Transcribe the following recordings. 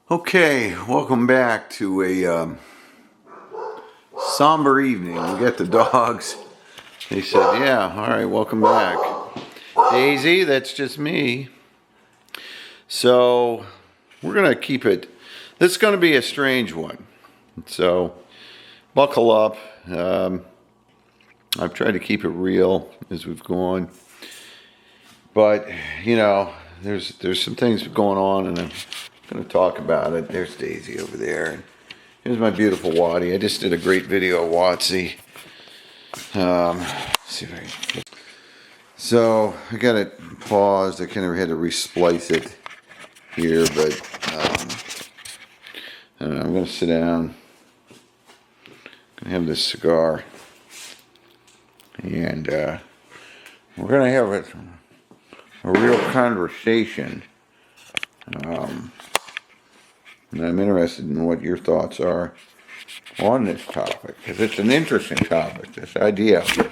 Okay, welcome back to a somber evening. We got the dogs. They said, yeah, all right, welcome back. Daisy, that's just me. So, we're going to keep it. This is going to be a strange one. So, buckle up. I've tried to keep it real as we've gone. But, there's some things going on, and I'm going to talk about it. There's Daisy over there. Here's my beautiful Wattie. I just did a great video of Watsy. See if I can. So I got it paused. I kind of had to resplice it here, but I don't know. I'm going to sit down. I'm going to have this cigar, and we're going to have a real conversation. And I'm interested in what your thoughts are on this topic, because it's an interesting topic, this idea. Oh,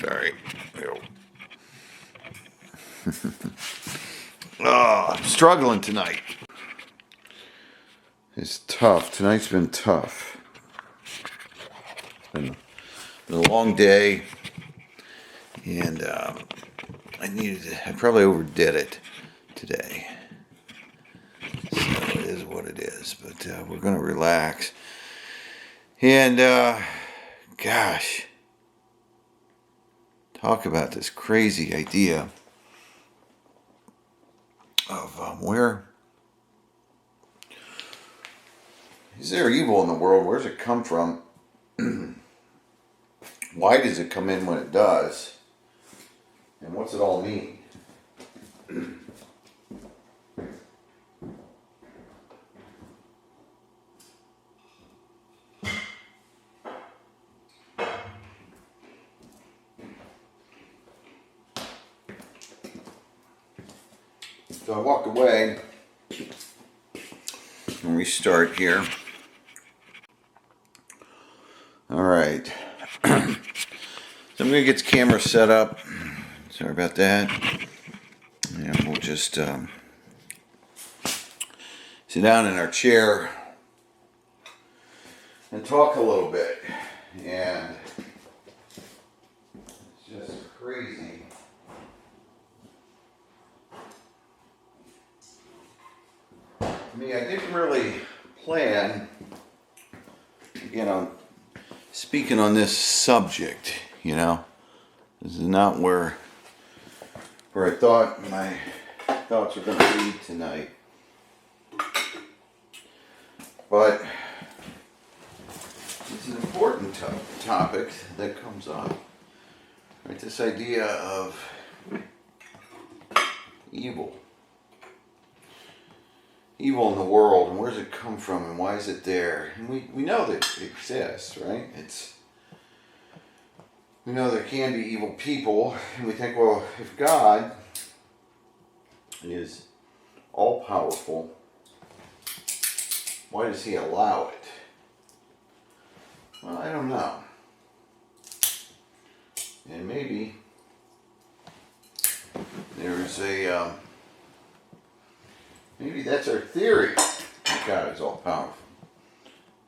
sorry. Oh, I'm struggling tonight. It's tough. Tonight's been tough. It's been a long day, and I probably overdid it today. So it is what it is, but we're going to relax. And, gosh, talk about this crazy idea of where is there evil in the world? Where does it come from? Why does it come in when it does? And what's it all mean? So I walked away and restart here. All right. So I'm going to get the camera set up. Sorry about that. And we'll just sit down in our chair and talk a little bit. And it's just crazy. I mean, I didn't really plan, again, I'm speaking on this subject, This is not where I thought my thoughts were going to lead tonight. But it's an important topic that comes up. Right? This idea of evil. Evil in the world, and where does it come from, and why is it there? And we know that it exists, right? We know there can be evil people, and we think, well, if God is all-powerful, why does He allow it? Well, I don't know. And maybe there's maybe that's our theory that God is all powerful,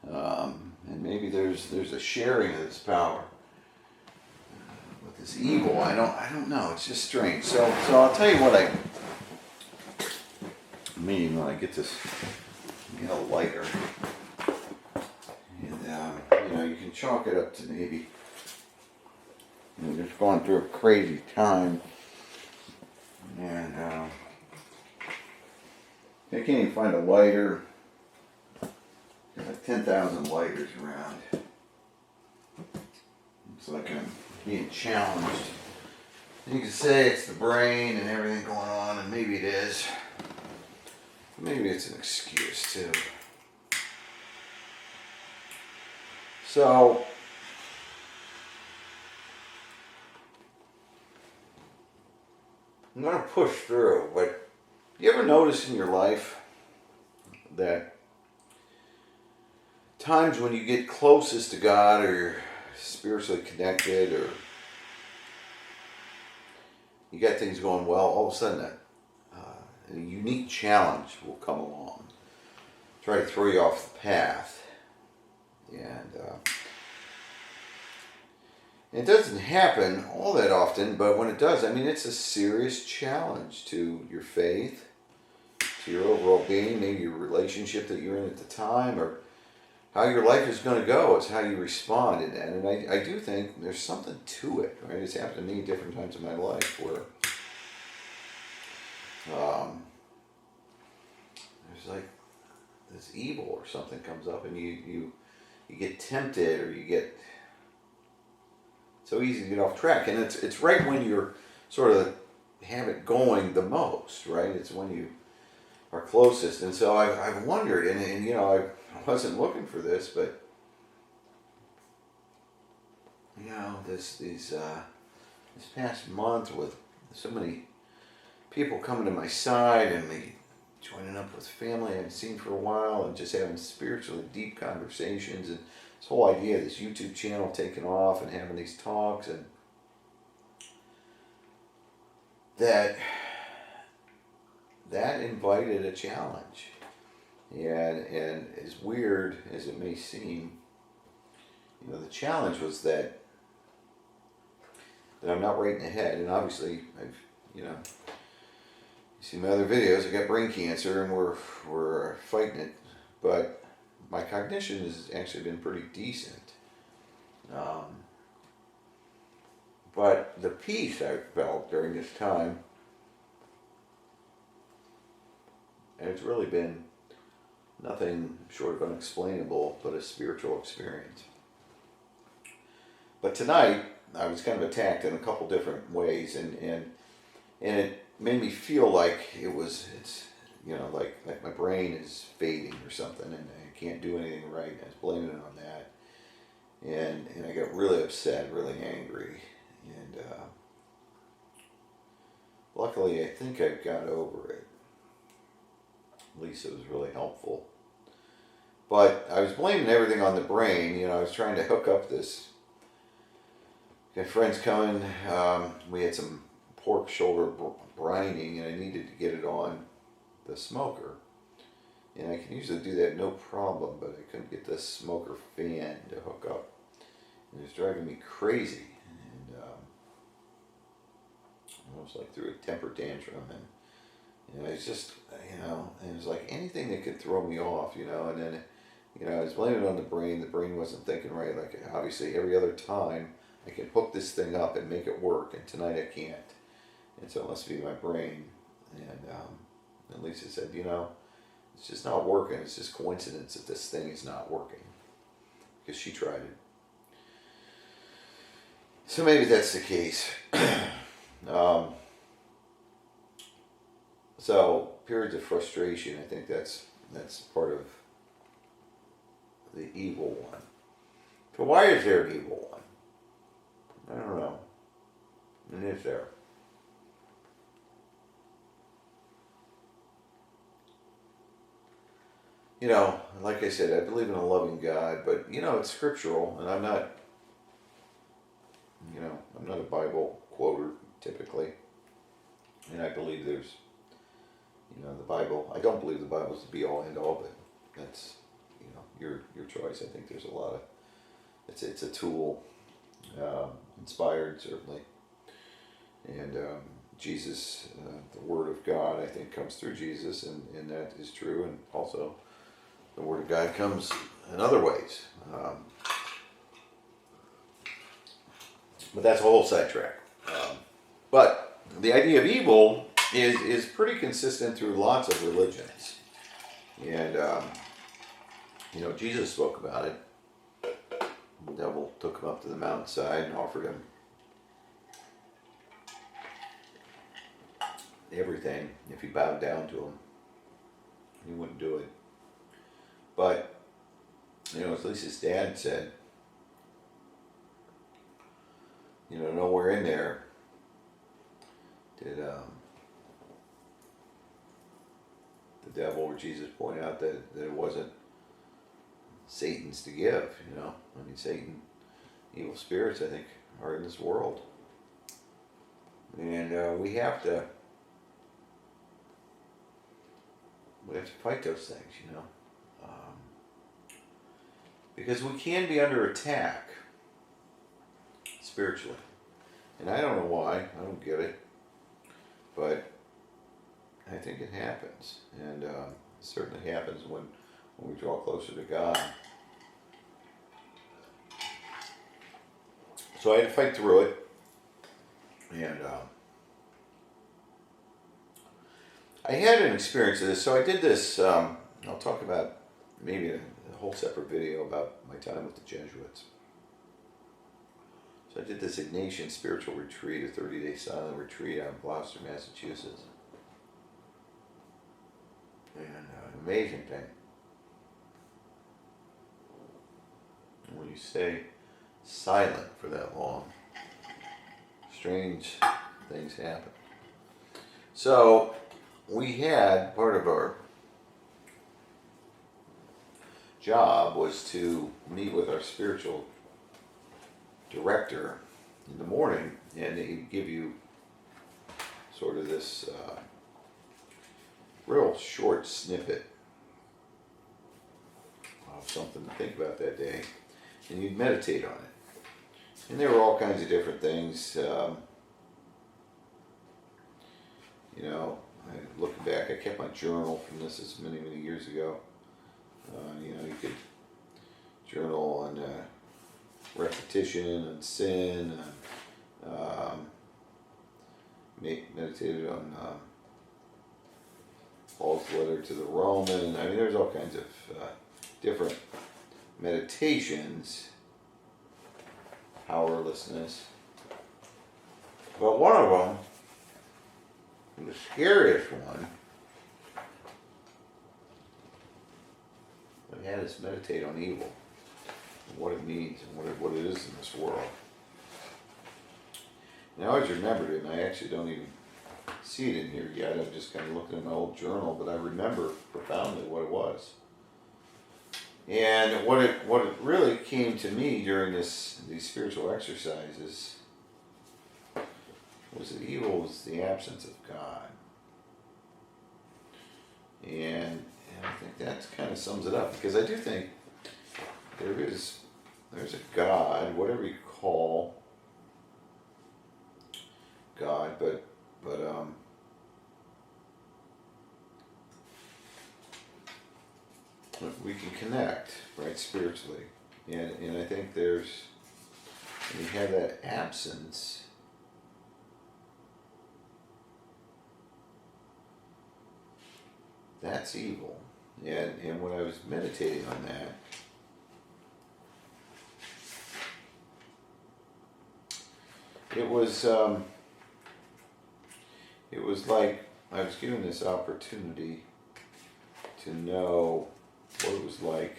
and maybe there's a sharing of this power with this evil. I don't know. It's just strange. So I'll tell you what I mean when I get a lighter, and you can chalk it up to maybe just going through a crazy time, and I can't even find a lighter. There's like 10,000 lighters around. It's like I'm being challenged. You can say it's the brain and everything going on, and maybe it is. Maybe it's an excuse too. So, I'm going to push through, but you ever notice in your life that times when you get closest to God, or you're spiritually connected, or you got things going well, all of a sudden a unique challenge will come along. try to throw you off the path. And it doesn't happen all that often, but when it does, I mean, it's a serious challenge to your faith, to your overall being, maybe your relationship that you're in at the time, or how your life is going to go. It's how you respond in that. And I do think there's something to it, right? It's happened to me different times in my life where there's like this evil or something comes up, and you get tempted, or you get so easy to get off track. And it's right when you're sort of have it going the most, right? It's when you are closest. And so I've wondered, and you know, I wasn't looking for this, but you know, this past month with so many people coming to my side and me joining up with family I haven't seen for a while, and just having spiritually deep conversations, and this whole idea of this YouTube channel taking off and having these talks, and that invited a challenge. And as weird as it may seem, you know, the challenge was that I'm not right in the head. And obviously, you see my other videos, I got brain cancer, and we're fighting it. But my cognition has actually been pretty decent. But the peace I felt during this time, and it's really been nothing short of unexplainable, but a spiritual experience. But tonight, I was kind of attacked in a couple different ways, and it made me feel like it's you know, like my brain is fading or something, and I can't do anything right. I was blaming it on that, and I got really upset, really angry, and luckily I think I've got over it. At least it was really helpful. But I was blaming everything on the brain. You know, I was trying to hook up this. Got friends coming. We had some pork shoulder brining, and I needed to get it on the smoker. And I can usually do that no problem, but I couldn't get the smoker fan to hook up. And it was driving me crazy. And I was like through a temper tantrum, and it's just, you know, and it was like anything that could throw me off, you know. And then, you know, I was blaming it on the brain. The brain wasn't thinking right. Like, obviously every other time I can hook this thing up and make it work, and tonight I can't. And so it must be my brain. And Lisa said, you know, it's just not working. It's just coincidence that this thing is not working, because she tried it. So maybe that's the case. So periods of frustration, I think that's part of the evil one. But why is there an evil one? I don't know. And is there? You know, like I said, I believe in a loving God, but you know, it's scriptural, and I'm not a Bible quoter typically. And I believe there's, you know, the Bible. I don't believe the Bible is the be all end all, but that's, you know, your choice. I think there's a lot of, it's a tool, inspired certainly, and Jesus, the Word of God, I think comes through Jesus, and that is true, and also the Word of God comes in other ways. But that's a whole sidetrack. But the idea of evil is pretty consistent through lots of religions. And, you know, Jesus spoke about it. The devil took him up to the mountainside and offered him everything if he bowed down to him. He wouldn't do it. But, you know, at least his dad said, you know, nowhere in there did the devil or Jesus point out that it wasn't Satan's to give, you know. I mean, Satan, evil spirits, I think, are in this world. And we have to fight those things, you know. Because we can be under attack spiritually. And I don't know why, I don't get it, but I think it happens. And it certainly happens when we draw closer to God. So I had to fight through it. And I had an experience of this. So I did this, I'll talk about maybe a whole separate video about my time with the Jesuits. So I did this Ignatian spiritual retreat, a 30-day silent retreat out in Gloucester, Massachusetts. And an amazing thing. And when you stay silent for that long, strange things happen. So we had, part of our job was to meet with our spiritual director in the morning, and he'd give you sort of this real short snippet of something to think about that day, and you'd meditate on it. And there were all kinds of different things. Looking back, I kept my journal from this many, many years ago. You could journal on repetition and sin, and meditated on Paul's letter to the Roman. I mean, there's all kinds of different meditations, powerlessness. But one of them, the scariest one, I had us meditate on evil, and what it means, and what it is in this world. And I always remembered it, and I actually don't even see it in here yet. I'm just kind of looking at my old journal, but I remember profoundly what it was. And what it really came to me during these spiritual exercises was that evil was the absence of God. And I think that kind of sums it up, because I do think there's a God, whatever you call God, but we can connect, right, spiritually, and I think when you have that absence, that's evil. And when I was meditating on that, it was like I was given this opportunity to know what it was like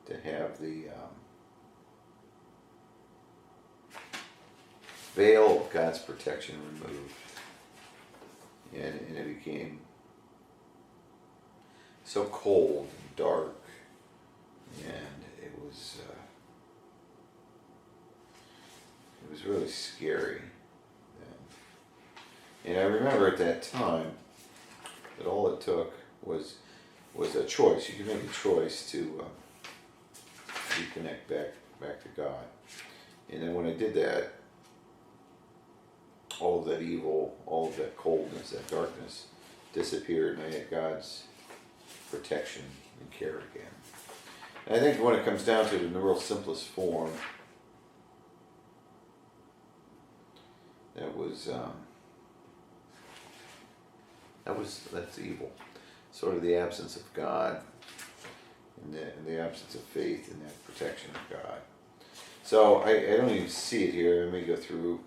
to have the veil of God's protection removed, and it became so cold and dark, and it was really scary. And I remember at that time that all it took was a choice. You could make a choice to reconnect back to God. And then when I did that, all of that evil, all of that coldness, that darkness disappeared, and I had God's protection and care again. And I think when it comes down to it in the real simplest form, that's evil. Sort of the absence of God, and the absence of faith in that protection of God. So I don't even see it here. Let me go through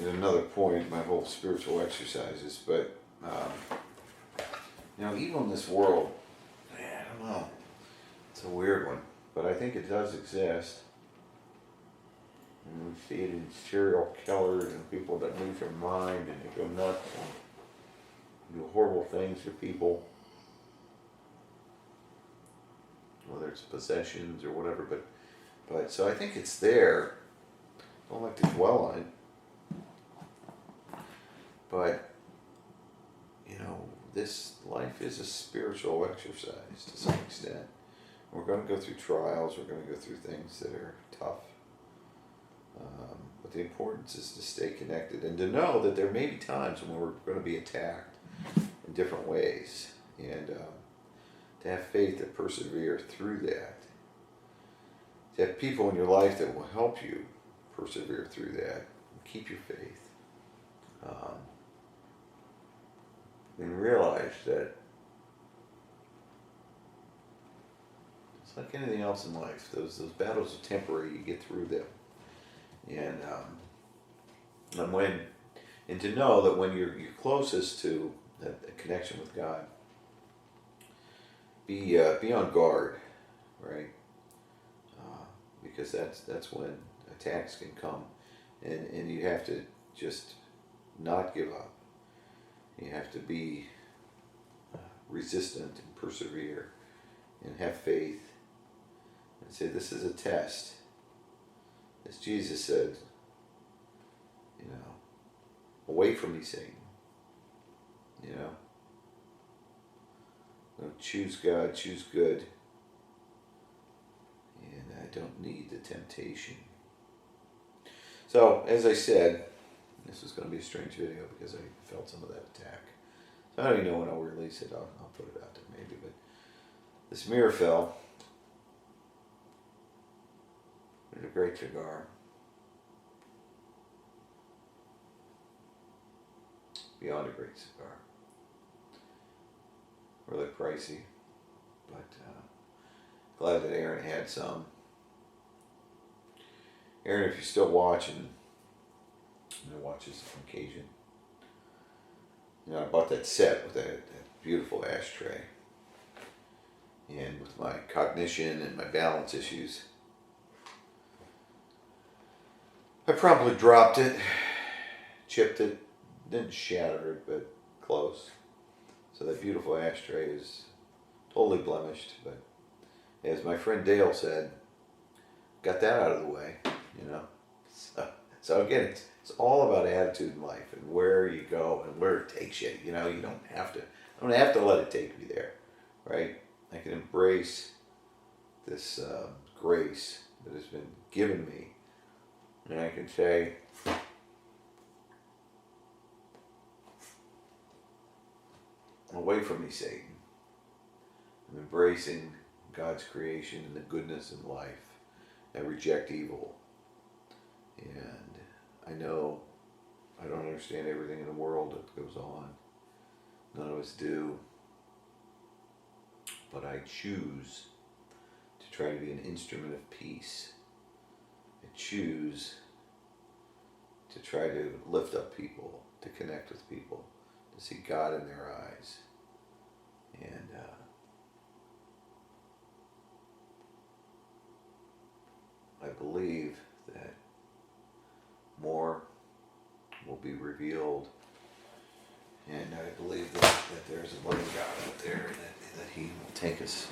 at another point my whole spiritual exercises, but evil in this world, I don't know, it's a weird one, but I think it does exist. And we see it in serial killers and people that lose their mind and they go nuts and do horrible things to people, whether it's possessions or whatever. But so I think it's there. I don't like to dwell on it. But this life is a spiritual exercise to some extent. We're going to go through trials. We're going to go through things that are tough. But the importance is to stay connected and to know that there may be times when we're going to be attacked in different ways, and to have faith to persevere through that. To have people in your life that will help you persevere through that and keep your faith. And realize that it's like anything else in life. Those battles are temporary. You get through them. And to know that when you're closest to that connection with God, be on guard, right? Because that's when attacks can come, and you have to just not give up. You have to be resistant and persevere, and have faith, and say, this is a test. As Jesus said, away from me, Satan. Choose God, choose good. And I don't need the temptation. So, as I said, this is going to be a strange video because I felt some of that attack. So I don't even know when I'll release it. I'll put it out there maybe. But this mirror fell. It's a great cigar. Beyond a great cigar. Really pricey, but glad that Aaron had some. Aaron, if you're still watching, I watch this on occasion. I bought that set with that beautiful ashtray. And with my cognition and my balance issues, I probably dropped it, chipped it, didn't shatter it, but close. So that beautiful ashtray is totally blemished, but as my friend Dale said, got that out of the way, So again, it's all about attitude in life and where you go and where it takes you. You don't have to let it take me there, right? I can embrace this grace that has been given me, and I can say, away from me, Satan. I'm embracing God's creation and the goodness in life. I reject evil. And I know I don't understand everything in the world that goes on. None of us do. But I choose to try to be an instrument of peace. I choose to try to lift up people, to connect with people, to see God in their eyes. And I believe that more will be revealed, and I believe that there's a loving God out there, and that He will take us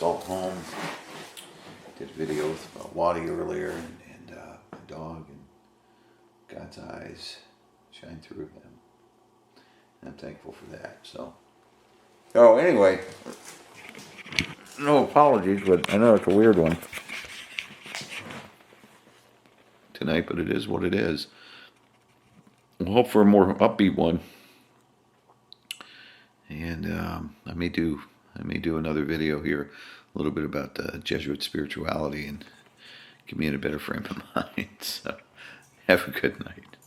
all home. I did a video with Waddy earlier, and a dog, and God's eyes shine through him. And I'm thankful for that. So anyway, no apologies, but I know it's a weird one tonight, but it is what it is. We'll hope for a more upbeat one, and I may do another video here, a little bit about Jesuit spirituality, and get me in a better frame of mind. So have a good night.